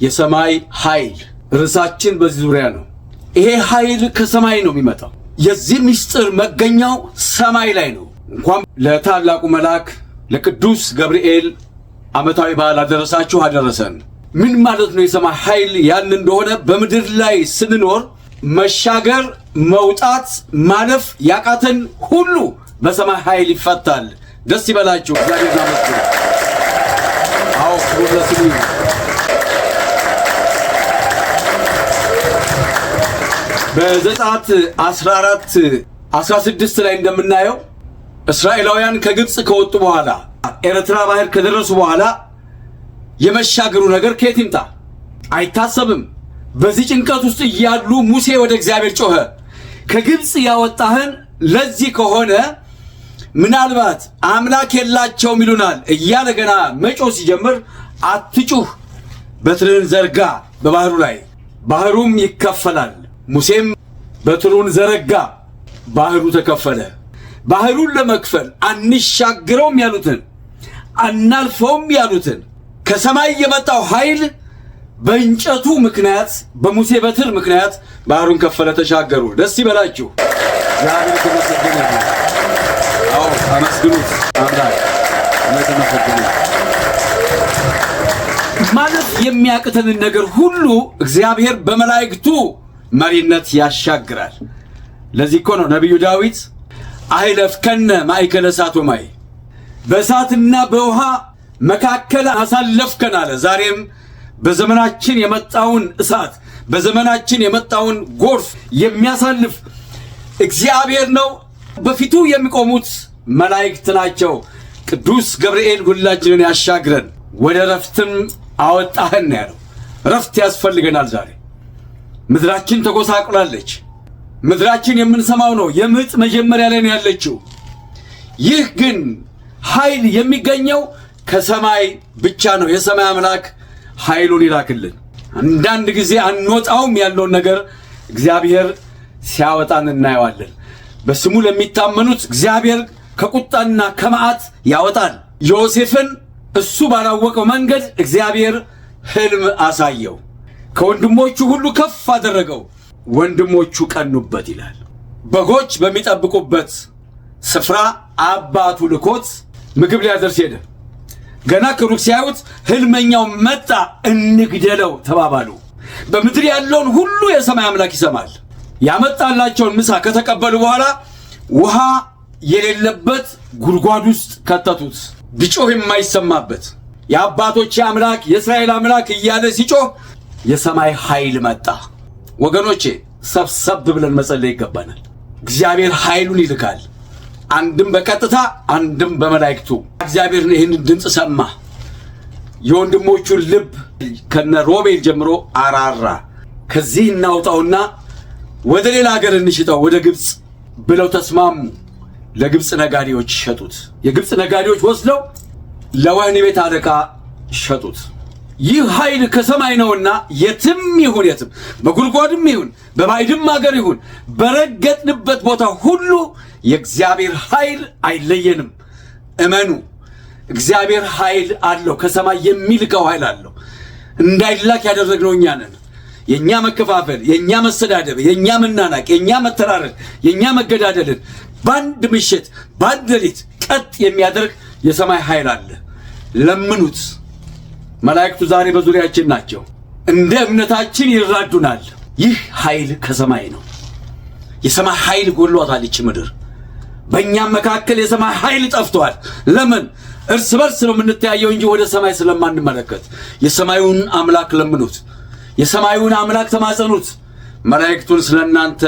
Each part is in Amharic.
የሰማይ ኃይል ርዕሳችን በዚህ ዙሪያ ነው። ይሄ ኃይል ከሰማይ ነው የሚመጣው። የዚህ ምስጢር መገኛው ሰማይ ላይ ነው። እንኳን ለታላቁ መልአክ ለቅዱስ ገብርኤል ዓመታዊ በዓል አደረሳችሁ አደረሰን። ምን ማለት ነው የሰማይ ኃይል? ያን እንደሆነ በምድር ላይ ስንኖር መሻገር፣ መውጣት፣ ማለፍ ያቃተን ሁሉ በሰማይ ኃይል ይፈታል። ደስ ይበላችሁ። እግዚአብሔር ይመስገን። አዎ ሁለቱም በዘጸአት 14:16 ላይ እንደምናየው እስራኤላውያን ከግብፅ ከወጡ በኋላ ኤርትራ ባህር ከደረሱ በኋላ የመሻገሩ ነገር ከየት ይምጣ? አይታሰብም። በዚህ ጭንቀት ውስጥ እያሉ ሙሴ ወደ እግዚአብሔር ጮኸ። ከግብፅ ያወጣህን ለዚህ ከሆነ ምናልባት አምላክ የላቸውም ይሉናል እያለ ገና መጮህ ሲጀምር አትጩህ፣ በትርህን ዘርጋ በባህሩ ላይ፣ ባህሩም ይከፈላል። ሙሴም በትሩን ዘረጋ፣ ባህሩ ተከፈለ። ባህሩን ለመክፈል አንሻገረውም ያሉትን አናልፈውም ያሉትን ከሰማይ የመጣው ኃይል በእንጨቱ ምክንያት በሙሴ በትር ምክንያት ባህሩን ከፈለ፣ ተሻገሩ። ደስ ይበላችሁ። እግዚአብሔር ተመስገነ። አዎ አመስግኑት። አምላክ ተመስገነ። ማለት የሚያቅተንን ነገር ሁሉ እግዚአብሔር በመላእክቱ መሪነት ያሻግራል። ለዚህ እኮ ነው ነቢዩ ዳዊት አይለፍከነ ማእከለ እሳት ወማይ፣ በእሳትና በውሃ መካከል አሳለፍከን አለ። ዛሬም በዘመናችን የመጣውን እሳት በዘመናችን የመጣውን ጎርፍ የሚያሳልፍ እግዚአብሔር ነው። በፊቱ የሚቆሙት መላእክት ናቸው። ቅዱስ ገብርኤል ሁላችንን ያሻግረን፣ ወደ ረፍትም አወጣህን ያለው። ረፍት ያስፈልገናል። ዛሬ ምድራችን ተጎሳቁላለች። ምድራችን የምንሰማው ነው የምጥ መጀመሪያ ላይ ያለችው። ይህ ግን ኃይል የሚገኘው ከሰማይ ብቻ ነው። የሰማይ አምላክ ኃይሉን ይላክልን። አንዳንድ ጊዜ አንወጣውም ያለውን ነገር እግዚአብሔር ሲያወጣን እናየዋለን። በስሙ ለሚታመኑት እግዚአብሔር ከቁጣና ከመዓት ያወጣል። ዮሴፍን እሱ ባላወቀው መንገድ እግዚአብሔር ሕልም አሳየው። ከወንድሞቹ ሁሉ ከፍ አደረገው፣ ወንድሞቹ ቀኑበት ይላል። በጎች በሚጠብቁበት ስፍራ አባቱ ልኮት ምግብ ሊያደርስ ሄደ። ገና ከሩቅ ሲያዩት ሕልመኛው መጣ፣ እንግደለው ተባባሉ። በምድር ያለውን ሁሉ የሰማይ አምላክ ይሰማል። ያመጣላቸውን ምሳ ከተቀበሉ በኋላ ውሃ የሌለበት ጉድጓድ ውስጥ ከተቱት፣ ቢጮህ የማይሰማበት። የአባቶች አምላክ የእስራኤል አምላክ እያለ ሲጮህ የሰማይ ኃይል መጣ። ወገኖቼ ሰብሰብ ብለን መጸለይ ይገባናል። እግዚአብሔር ኃይሉን ይልካል፣ አንድም በቀጥታ አንድም በመላእክቱ። እግዚአብሔር ይህንን ድምፅ ሰማ። የወንድሞቹን ልብ ከነ ሮቤል ጀምሮ አራራ። ከዚህ እናውጣውና ወደ ሌላ ሀገር እንሽጠው ወደ ግብፅ ብለው ተስማሙ። ለግብፅ ነጋዴዎች ሸጡት። የግብፅ ነጋዴዎች ወስደው ለወህኒ ቤት አለቃ ሸጡት። ይህ ኃይል ከሰማይ ነውና የትም ይሁን የትም፣ በጉድጓድም ይሁን በባዕድም ሀገር ይሁን በረገጥንበት ቦታ ሁሉ የእግዚአብሔር ኃይል አይለየንም። እመኑ። እግዚአብሔር ኃይል አለው። ከሰማይ የሚልከው ኃይል አለው። እንዳይላክ ያደረግነው እኛ ነን። የኛ መከፋፈል፣ የኛ መሰዳደብ፣ የኛ መናናቅ፣ የኛ መተራረድ፣ የኛ መገዳደልን በአንድ ምሽት በአንድ ሌሊት ቀጥ የሚያደርግ የሰማይ ኃይል አለ። ለምኑት። መላእክቱ ዛሬ በዙሪያችን ናቸው። እንደ እምነታችን ይራዱናል። ይህ ኃይል ከሰማይ ነው። የሰማይ ኃይል ጎሏታል ይህች ምድር። በእኛም መካከል የሰማይ ኃይል ጠፍቷል። ለምን? እርስ በርስ ነው የምንተያየው እንጂ ወደ ሰማይ ስለማንመለከት። የሰማዩን አምላክ ለምኑት። የሰማዩን አምላክ ተማጸኑት። መላእክቱን ስለናንተ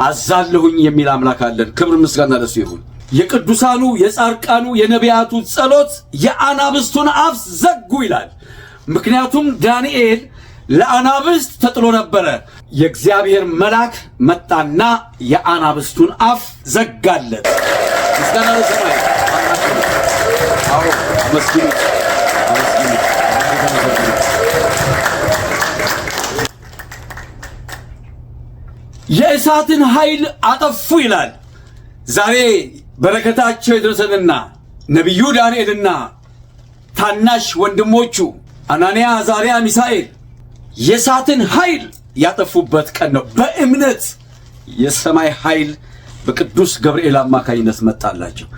አዛለሁኝ የሚል አምላክ አለን። ክብር ምስጋና ለሱ ይሁን። የቅዱሳኑ የጻርቃኑ የነቢያቱ ጸሎት የአናብስቱን አፍ ዘጉ ይላል። ምክንያቱም ዳንኤል ለአናብስት ተጥሎ ነበረ። የእግዚአብሔር መልአክ መጣና የአናብስቱን አፍ ዘጋለት። ምስጋና ለሰማይ። አዎ አመስግኑ። የእሳትን ኃይል አጠፉ ይላል። ዛሬ በረከታቸው ይድረሰንና ነቢዩ ዳንኤልና ታናሽ ወንድሞቹ አናንያ፣ አዛርያ፣ ሚሳኤል የእሳትን ኃይል ያጠፉበት ቀን ነው። በእምነት የሰማይ ኃይል በቅዱስ ገብርኤል አማካኝነት መጣላቸው።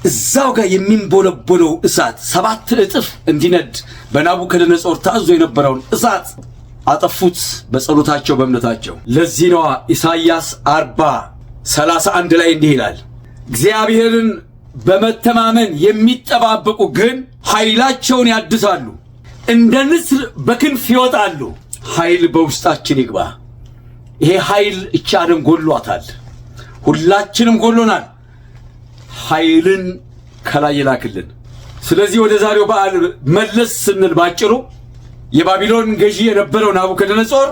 እዛው ጋር የሚንቦለቦለው እሳት 7 እጥፍ እንዲነድ በናቡከደነጾር ታዞ የነበረውን እሳት አጠፉት በጸሎታቸው በእምነታቸው። ለዚህ ነው ኢሳይያስ 40:31 ላይ እንዲህ ይላል፣ እግዚአብሔርን በመተማመን የሚጠባበቁ ግን ኃይላቸውን ያድሳሉ፣ እንደ ንስር በክንፍ ይወጣሉ። ኃይል በውስጣችን ይግባ። ይሄ ኃይል እቺ ዓለም ጎሏታል፣ ሁላችንም ጎሎናል። ኃይልን ከላይ ይላክልን። ስለዚህ ወደ ዛሬው በዓል መለስ ስንል ባጭሩ የባቢሎን ገዢ የነበረው ናቡከደነጾር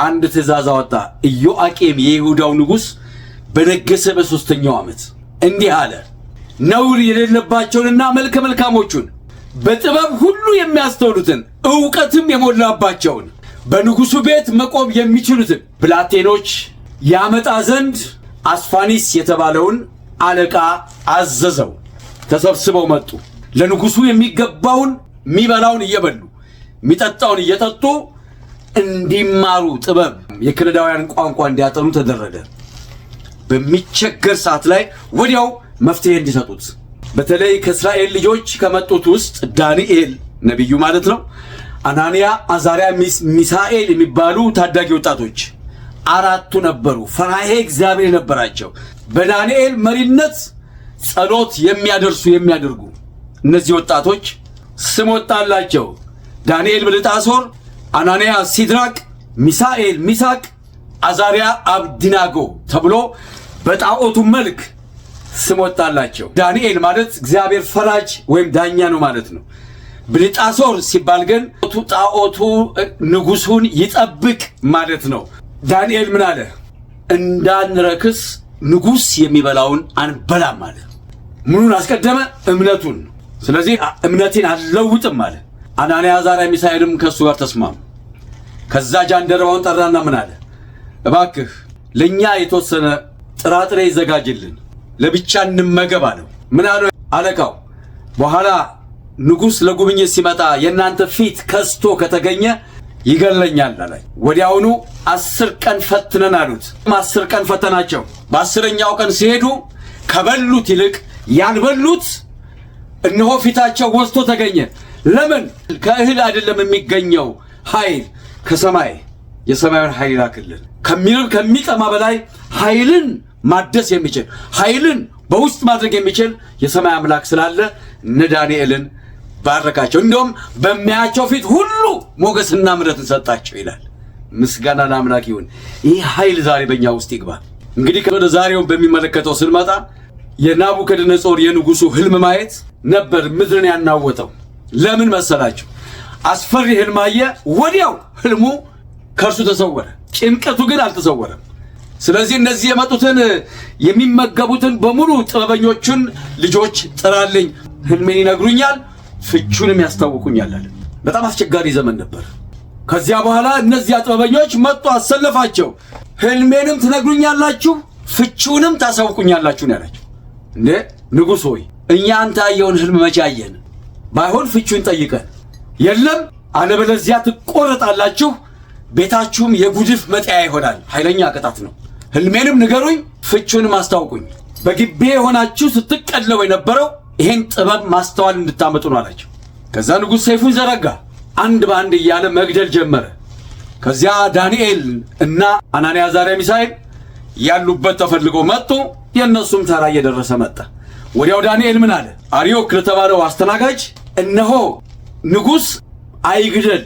አንድ ትእዛዝ አወጣ። ኢዮአቄም የይሁዳው ንጉሥ በነገሰ በ3ኛው ዓመት እንዲህ አለ፣ ነውር የሌለባቸውንና መልከ መልካሞቹን በጥበብ ሁሉ የሚያስተውሉትን ዕውቀትም የሞላባቸውን በንጉሡ ቤት መቆም የሚችሉትን ብላቴኖች ያመጣ ዘንድ አስፋኒስ የተባለውን አለቃ አዘዘው። ተሰብስበው መጡ። ለንጉሡ የሚገባውን የሚበላውን እየበሉ የሚጠጣውን እየጠጡ እንዲማሩ ጥበብ የከለዳውያን ቋንቋ እንዲያጠኑ ተደረገ። በሚቸገር ሰዓት ላይ ወዲያው መፍትሄ እንዲሰጡት በተለይ ከእስራኤል ልጆች ከመጡት ውስጥ ዳንኤል ነቢዩ ማለት ነው፣ አናንያ፣ አዛርያ፣ ሚሳኤል የሚባሉ ታዳጊ ወጣቶች 4ቱ ነበሩ። ፈራሄ እግዚአብሔር ነበራቸው። በዳንኤል መሪነት ጸሎት የሚያደርጉ እነዚህ ወጣቶች ስም ወጣላቸው። ዳንኤል ብልጣሶር፣ አናንያ ሲድራቅ፣ ሚሳኤል ሚሳቅ፣ አዛርያ አብድናጎ ተብሎ በጣዖቱ መልክ ስም ወጣላቸው። ዳንኤል ማለት እግዚአብሔር ፈራጅ ወይም ዳኛ ነው ማለት ነው። ብልጣሶር ሲባል ግን ጣዖቱ ንጉሡን ይጠብቅ ማለት ነው። ዳንኤል ምን አለ? እንዳንረክስ ንጉሥ የሚበላውን አንበላም አለ። ምኑን አስቀደመ? እምነቱን። ስለዚህ እምነቴን አልለውጥም አለ። አናንያ፣ አዛርያ፣ ሚሳኤልም ከእሱ ጋር ተስማሙ። ከዛ ጃንደረባውን ጠራና ምን አለ? እባክህ ለእኛ የተወሰነ ጥራጥሬ ይዘጋጅልን፣ ለብቻ እንመገብ አለው። ምን አለው አለቃው? በኋላ ንጉሥ ለጉብኝት ሲመጣ የእናንተ ፊት ከስቶ ከተገኘ ይገለኛል አለ። ወዲያውኑ 10 ቀን ፈትነን አሉት። 10 ቀን ፈተናቸው። በ10ኛው ቀን ሲሄዱ ከበሉት ይልቅ ያልበሉት እነሆ ፊታቸው ወስቶ ተገኘ። ለምን? ከእህል አይደለም የሚገኘው ኃይል ከሰማይ የሰማዩን ኃይል ይላክልን። ከሚጠማ በላይ ኃይልን ማደስ የሚችል ኃይልን በውስጥ ማድረግ የሚችል የሰማይ አምላክ ስላለ እነ ዳንኤልን ባረካቸው። እንደውም በሚያቸው ፊት ሁሉ ሞገስና ምሕረትን ሰጣቸው ይላል። ምስጋና ለአምላክ ይሁን። ይህ ኃይል ዛሬ በእኛ ውስጥ ይግባ። እንግዲህ ወደ ዛሬውን በሚመለከተው ስንመጣ የናቡከደነጾር የንጉሡ ህልም ማየት ነበር ምድርን ያናወጠው። ለምን መሰላችሁ? አስፈሪ ህልም አየ። ወዲያው ህልሙ ከእርሱ ተሰወረ። ጭንቀቱ ግን አልተሰወረም። ስለዚህ እነዚህ የመጡትን የሚመገቡትን በሙሉ ጥበበኞቹን ልጆች ጥራልኝ፣ ህልሜን ይነግሩኛል፣ ፍቹንም ያስታውቁኛል አለ። በጣም አስቸጋሪ ዘመን ነበር። ከዚያ በኋላ እነዚያ ጥበበኞች መጡ፣ አሰለፋቸው። ህልሜንም ትነግሩኛላችሁ፣ ፍቹንም ታሳውቁኛላችሁ ነው ያላቸው። እንዴ ንጉሥ ሆይ እኛ አንተ ያየውን ህልም መቼ አየን? ባይሆን ፍቹን ጠይቀን። የለም አለበለዚያ ትቆረጣላችሁ፣ ቤታችሁም የጉድፍ መጣያ ይሆናል። ኃይለኛ ቅጣት ነው። ህልሜንም ንገሩኝ፣ ፍቹንም አስታውቁኝ። በግቤ የሆናችሁ ስትቀለው የነበረው ይሄን ጥበብ ማስተዋል እንድታመጡ ነው አላቸው። ከዛ ንጉሥ ሰይፉን ዘረጋ፣ አንድ በአንድ እያለ መግደል ጀመረ። ከዚያ ዳንኤል እና አናንያ፣ አዛርያ፣ ሚሳኤል ያሉበት ተፈልጎ መጡ። የእነሱም ተራ እየደረሰ መጣ። ወዲያው ዳንኤል ምን አለ? አርዮክ ለተባለው አስተናጋጅ እነሆ ንጉሥ አይግደል፣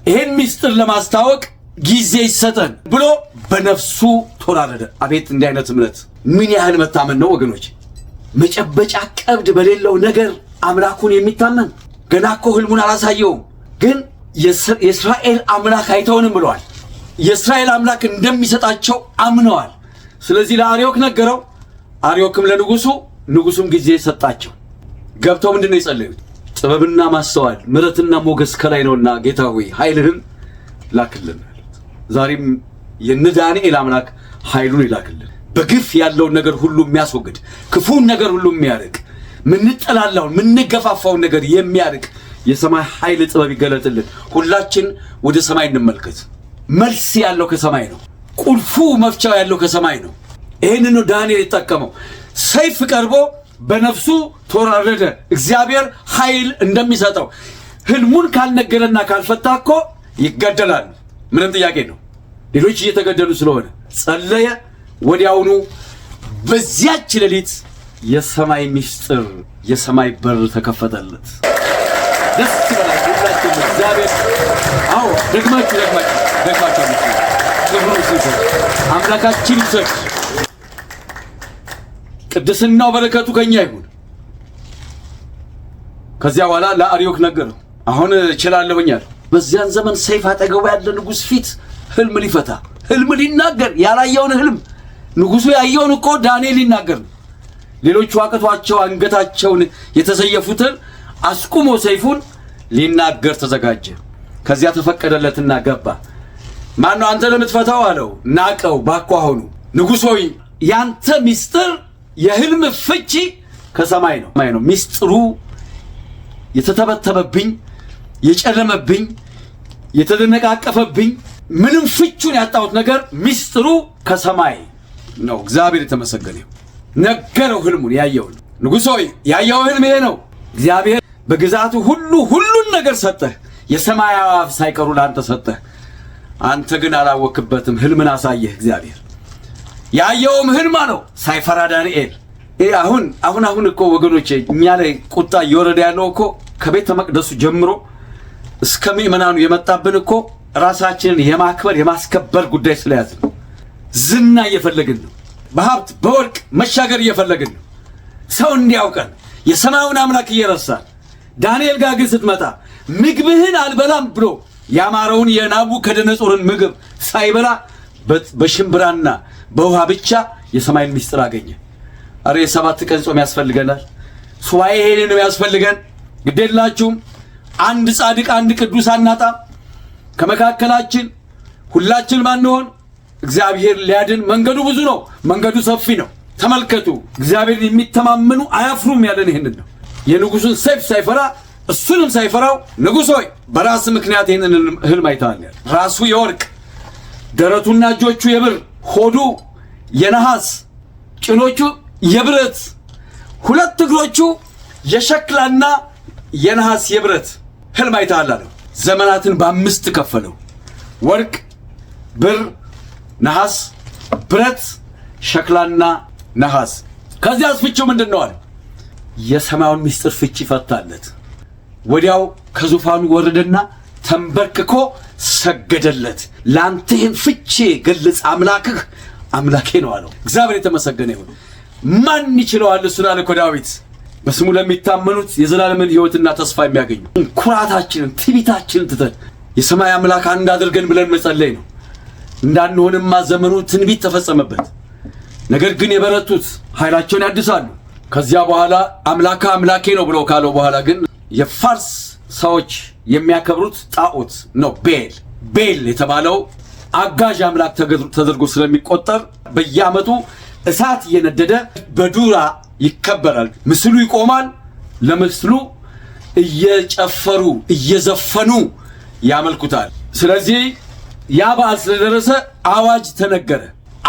ይሄን ምስጢር ለማስታወቅ ጊዜ ይሰጠን ብሎ በነፍሱ ተወራረደ። አቤት እንዲህ አይነት እምነት! ምን ያህል መታመን ነው ወገኖች! መጨበጫ ቀብድ በሌለው ነገር አምላኩን የሚታመን ገና እኮ ህልሙን አላሳየውም፣ ግን የእስራኤል አምላክ አይተውንም ብለዋል። የእስራኤል አምላክ እንደሚሰጣቸው አምነዋል። ስለዚህ ለአርዮክ ነገረው። አርዮክም ለንጉሡ፣ ንጉሡም ጊዜ ሰጣቸው። ገብተው ምንድን ነው የጸለዩት? ጥበብና ማስተዋል ምሕረትና ሞገስ ከላይ ነውና ጌታ ሆይ ኃይልህን ላክልን። ዛሬም የነ ዳንኤል አምላክ ኃይሉን ይላክልን። በግፍ ያለውን ነገር ሁሉ የሚያስወግድ፣ ክፉን ነገር ሁሉ የሚያርቅ፣ ምንጠላላውን ምንገፋፋውን ነገር የሚያርቅ የሰማይ ኃይል ጥበብ ይገለጥልን። ሁላችን ወደ ሰማይ እንመልከት። መልስ ያለው ከሰማይ ነው። ቁልፉ መፍቻው ያለው ከሰማይ ነው። ይህንን ነው ዳንኤል የተጠቀመው። ሰይፍ ቀርቦ በነፍሱ ተወራረደ። እግዚአብሔር ኃይል እንደሚሰጠው ህልሙን ካልነገረና ካልፈታ እኮ ይገደላል። ምንም ጥያቄ ነው። ሌሎች እየተገደሉ ስለሆነ ጸለየ። ወዲያውኑ በዚያች ሌሊት የሰማይ ምስጢር የሰማይ በር ተከፈተለት። ደስ ይላል። ሁላችን እግዚአብሔር አዎ ደግማችሁ ክብሩ ይስጥ። አምላካችን ይስጥ። ቅድስናው በረከቱ ከኛ ይሁን። ከዚያ በኋላ ለአርዮክ ነገረው። አሁን እችላለሁኛል። በዚያን ዘመን ሰይፍ አጠገቡ ያለ ንጉሥ ፊት ህልም ሊፈታ ህልም ሊናገር ያላየውን ህልም ንጉሡ ያየውን እኮ ዳንኤል ሊናገር ነው። ሌሎቹ አቅቷቸው አንገታቸውን የተሰየፉትን አስቁሞ ሰይፉን ሊናገር ተዘጋጀ። ከዚያ ተፈቀደለትና ገባ። ማን ነው አንተ ለምትፈታው አለው። ናቀው ባኳሆኑ። ንጉሥ ሆይ ያንተ ምስጢር የህልም ፍቺ ከሰማይ ነው። ምስጢሩ የተተበተበብኝ የጨለመብኝ የተደነቃቀፈብኝ ምንም ፍቹን ያጣሁት ነገር ምስጢሩ ከሰማይ ነው። እግዚአብሔር የተመሰገነ ይሁን። ነገረው ህልሙን ያየውን። ንጉሥ ሆይ ያየው ህልም ይሄ ነው። እግዚአብሔር በግዛቱ ሁሉን ነገር ሰጠህ። የሰማይ አዕዋፍ ሳይቀሩ ለአንተ ሰጠህ። አንተ ግን አላወክበትም። ህልምን አሳየህ እግዚአብሔር። ያየውም ህልም ነው። ሳይፈራ ዳንኤል አሁን እኮ ወገኖቼ እኛ ላይ ቁጣ እየወረደ ያለው እኮ ከቤተ መቅደሱ ጀምሮ እስከ ምእመናኑ የመጣብን እኮ ራሳችንን የማክበር የማስከበር ጉዳይ ስለያዝን ነው። ዝና እየፈለግን ነው። በሀብት በወርቅ መሻገር እየፈለግን ነው። ሰው እንዲያውቀን የሰማዩን አምላክ እየረሳን። ዳንኤል ጋር ግን ስትመጣ ምግብህን አልበላም ብሎ ያማረውን የናቡከደነጾርን ምግብ ሳይበላ በሽምብራና በውሃ ብቻ የሰማይን ምስጢር አገኘ። አረ የ7 ቀን ጾም ያስፈልገናል። ሱባኤ ይሄንን ነው ያስፈልገን። ግዴላችሁም አንድ ጻድቅ አንድ ቅዱስ አናጣም። ከመካከላችን ሁላችን ማንሆን እግዚአብሔር ሊያድን መንገዱ ብዙ ነው። መንገዱ ሰፊ ነው። ተመልከቱ። እግዚአብሔርን የሚተማመኑ አያፍሩም ያለን ይሄንን ነው። የንጉሱን ሰይፍ ሳይፈራ እሱንም ሳይፈራው ንጉሥ ሆይ በራስ ምክንያት ይሄንን ህልም አይተሃል። ራሱ የወርቅ ደረቱና እጆቹ የብር ሆዱ የነሐስ ጭኖቹ የብረት 2 እግሮቹ የሸክላና የነሐስ የብረት ህልም አይተሃል አለው። ዘመናትን በ5 ከፈለው። ወርቅ፣ ብር፣ ነሐስ፣ ብረት፣ ሸክላና ነሐስ። ከዚያ ፍቺው ምንድነው አለ? የሰማዩን ምስጢር ፍቺ ፈታለት። ወዲያው ከዙፋኑ ወረደና ተንበርክኮ ሰገደለት። ላንተ ይህን ፍቺ ግልጽ አምላክህ አምላኬ ነው አለው። እግዚአብሔር የተመሰገነ ይሁን። ማን ይችላል እሱን አለ እኮ ዳዊት። በስሙ ለሚታመኑት የዘላለምን ሕይወትና ተስፋ የሚያገኙ። ኩራታችንን ትዕቢታችንን ትተን የሰማይ አምላክ አንድ አድርገን ብለን መጸለይ ነው። እንዳንሆንማ ዘመኑ ትንቢት ተፈጸመበት። ነገር ግን የበረቱት ኃይላቸውን ያድሳሉ። ከዚያ በኋላ አምላኬ ነው ብሎ ካለው በኋላ ግን የፋርስ ሰዎች የሚያከብሩት ጣዖት ነው ቤል የተባለው አጋዥ አምላክ ተደርጎ ስለሚቆጠር በየዓመቱ እሳት እየነደደ በዱራ ይከበራል። ምስሉ ይቆማል። ለምስሉ እየጨፈሩ እየዘፈኑ ያመልኩታል። ስለዚህ ያ በዓል ስለደረሰ አዋጅ ተነገረ።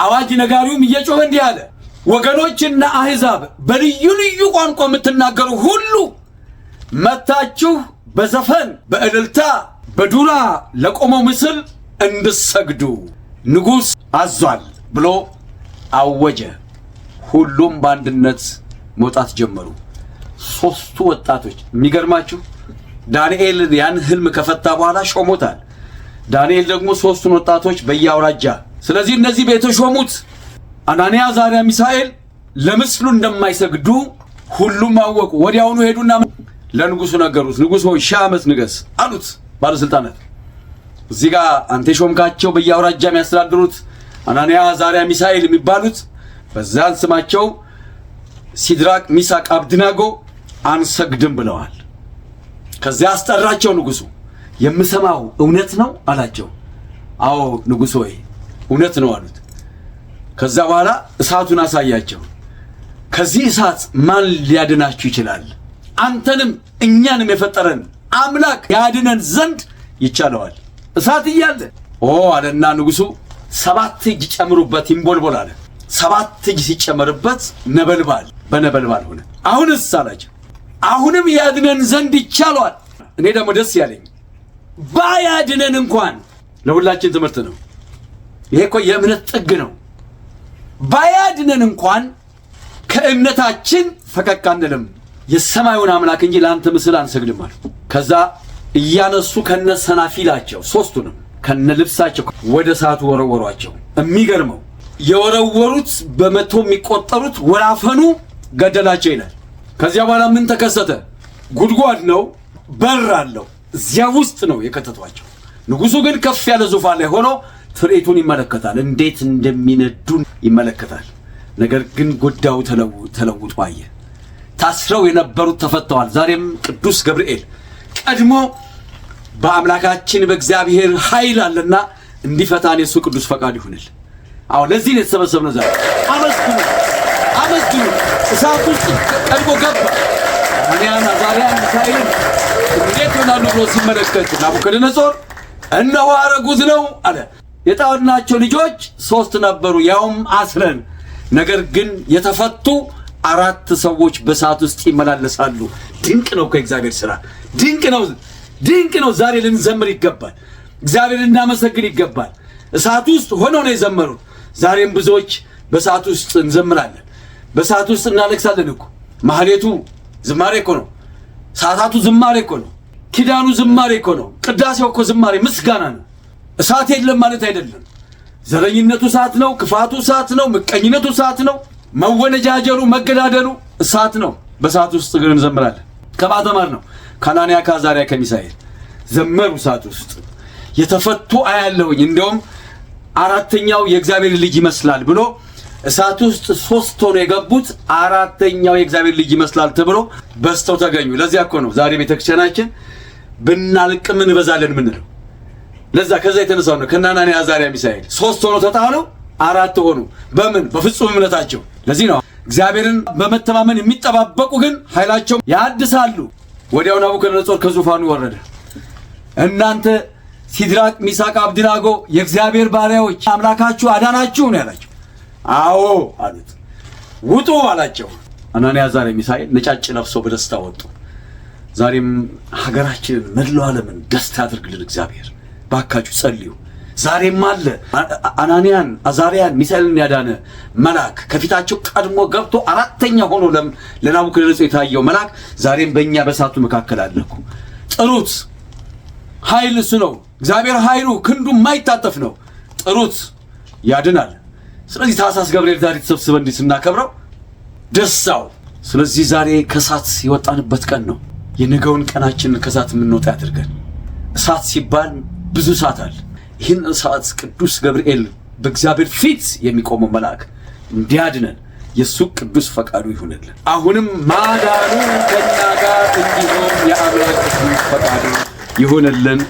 አዋጅ ነጋሪውም እየጮኸ እንዲህ አለ፣ ወገኖችና አሕዛብ በልዩ ልዩ ቋንቋ የምትናገሩ ሁሉ መታችሁ በዘፈን በእልልታ በዱራ ለቆመው ምስል እንድሰግዱ ንጉሥ አዟል ብሎ አወጀ። ሁሉም በአንድነት መውጣት ጀመሩ። 3ቱ ወጣቶች የሚገርማችሁ ዳንኤል ያን ህልም ከፈታ በኋላ ሾሞታል። ዳንኤል ደግሞ 3ቱን ወጣቶች በየአውራጃ። ስለዚህ እነዚህ የተሾሙት አናንያ፣ አዛርያ፣ ሚሳኤል ለምስሉ እንደማይሰግዱ ሁሉም አወቁ። ወዲያውኑ ሄዱና ለንጉሱ ነገሩት። ንጉሥ ሆይ 1000 ዓመት ንገስ አሉት ባለስልጣናት። እዚህ ጋር አንተ ሾምካቸው በየአውራጃ የሚያስተዳድሩት አናንያ፣ አዛርያ፣ ሚሳኤል የሚባሉት በዛን ስማቸው ሲድራቅ፣ ሚሳቅ፣ አብድናጎ አንሰግድም ብለዋል። ከዚያ አስጠራቸው ንጉሱ። የምሰማው እውነት ነው አላቸው። አዎ ንጉሥ ሆይ እውነት ነው አሉት። ከዛ በኋላ እሳቱን አሳያቸው። ከዚህ እሳት ማን ሊያድናችሁ ይችላል? አንተንም እኛንም የፈጠረን አምላክ ያድነን ዘንድ ይቻለዋል። እሳት እያለ አለና ንጉሡ 7 እጅ ጨምሩበት ይንቦልቦል አለ። 7 እጅ ሲጨመርበት ነበልባል በነበልባል ሆነ። አሁንስ አላቸው አሁንም ያድነን ዘንድ ይቻለዋል። እኔ ደግሞ ደስ ያለኝ ባያድነን እንኳን ለሁላችን ትምህርት ነው። ይሄ እኮ የእምነት ጥግ ነው። ባያድነን እንኳን ከእምነታችን ፈቀቅ አንልም፣ የሰማዩን አምላክ እንጂ ለአንተ ምስል አንሰግድም አሉ። ከዛ እያነሱ ከነሰናፊላቸው 3ቱንም ከነልብሳቸው ወደ እሳቱ ወረወሯቸው። የሚገርመው የወረወሩት በመቶ የሚቆጠሩት ወላፈኑ ገደላቸው ይላል። ከዚያ በኋላ ምን ተከሰተ? ጉድጓድ ነው፣ በር አለው። እዚያ ውስጥ ነው የከተቷቸው። ንጉሡ ግን ከፍ ያለ ዙፋን ላይ ሆኖ ትርኢቱን ይመለከታል፣ እንዴት እንደሚነዱ ይመለከታል። ነገር ግን ጉዳዩ ተለውጦ አየ። ታስረው የነበሩት ተፈተዋል። ዛሬም ቅዱስ ገብርኤል ቀድሞ በአምላካችን በእግዚአብሔር ኃይል አለና እንዲፈታን የሱ ቅዱስ ፈቃድ ይሁንል። ለዚህ ነው የተሰበሰብነው ዛሬ። አመስግኑ። እሳት ውስጥ ቀድሞ ገባ። አናንያን አዛርያን ሚሳኤልን እንዴት ይሆናሉ ብሎ ሲመለከት ናቡከደነፆር እነሆ አረጉዝ ነው አለ። የጣልናቸው ልጆች 3 ነበሩ፣ ያውም አስረን። ነገር ግን የተፈቱ 4 ሰዎች በእሳት ውስጥ ይመላለሳሉ። ድንቅ ነው ከእግዚአብሔር ሥራ፣ ድንቅ ነው። ዛሬ ልንዘምር ይገባል። እግዚአብሔር ልናመሰግን ይገባል። እሳት ውስጥ ሆነው ነው የዘመሩት። ዛሬም ብዙዎች በእሳት ውስጥ እንዘምራለን፣ በእሳት ውስጥ እናለቅሳለን እኮ። ማህሌቱ ዝማሬ እኮ ነው። ሰዓታቱ ዝማሬ እኮ ነው። ኪዳኑ ዝማሬ እኮ ነው። ቅዳሴው እኮ ዝማሬ ምስጋና ነው። እሳት የለም ማለት አይደለም። ዘረኝነቱ እሳት ነው፣ ክፋቱ እሳት ነው፣ ምቀኝነቱ እሳት ነው፣ መወነጃጀሉ መገዳደሉ እሳት ነው። በእሳት ውስጥ ግን እንዘምራለን። ከማተማር ነው ከአናንያ ከአዛርያ ከሚሳኤል ዘመሩ። እሳት ውስጥ የተፈቱ አያለሁኝ። እንደውም 4ኛው የእግዚአብሔር ልጅ ይመስላል ብሎ እሳት ውስጥ 3 ሆነው የገቡት 4ኛው የእግዚአብሔር ልጅ ይመስላል ተብሎ በስተው ተገኙ። ለዚያ እኮ ነው ዛሬ ቤተክርስቲያናችን ብናልቅም እንበዛለን ምንለው። ከዛ የተነሳው ነው ከአናንያ አዛርያ ሚሳኤል 3 ሆነው ተጣሉ፣ 4 ሆኑ። በምን? በፍጹም እምነታቸው። ለዚህ ነው እግዚአብሔርን በመተማመን የሚጠባበቁ ግን ኃይላቸው ያድሳሉ። ወዲያው ናቡከደነፆር ከዙፋኑ ወረደ። እናንተ ሲድራቅ ሚሳቅ አብድናጎ የእግዚአብሔር ባሪያዎች አምላካችሁ አዳናችሁ ነው ያላቸው። አዎ አሉት። ውጡ አላቸው። አናንያ አዛርያ ሚሳኤል ነጫጭ ለብሰው በደስታ ወጡ። ዛሬም ሀገራችንን መላው ዓለምን ደስታ ያድርግልን እግዚአብሔር። ባካችሁ ጸልዩ። ዛሬም አለ አናንያን አዛርያን ሚሳኤልን ያዳነ መልአክ ከፊታቸው ቀድሞ ገብቶ 4ኛ ሆኖ ለናቡከደነፆር የታየው መልአክ ዛሬም በእኛ በእሳቱ መካከል አለ እኮ። ጥሩት። ኃይል እሱ ነው። እግዚአብሔር ኃይሉ ክንዱ የማይታጠፍ ነው። ጥሩት፣ ያድናል። ስለዚህ ታኅሳስ ገብርኤል ዛሬ ተሰብስበን እንዲህ ስናከብረው ደስታው። ስለዚህ ዛሬ ከእሳት የወጣንበት ቀን ነው። የነገውን ቀናችንን ከእሳት የምንወጣ ያድርገን። እሳት ሲባል ብዙ እሳት አለ። ይህን እሳት ቅዱስ ገብርኤል በእግዚአብሔር ፊት የሚቆመው መልአክ እንዲያድነን የሱ ቅዱስ ፈቃዱ ይሁንልን። አሁንም ማዳኑ ከኛ ጋር እንዲሆን የአምላክ ቅዱስ ፈቃዱ ይሁንልን።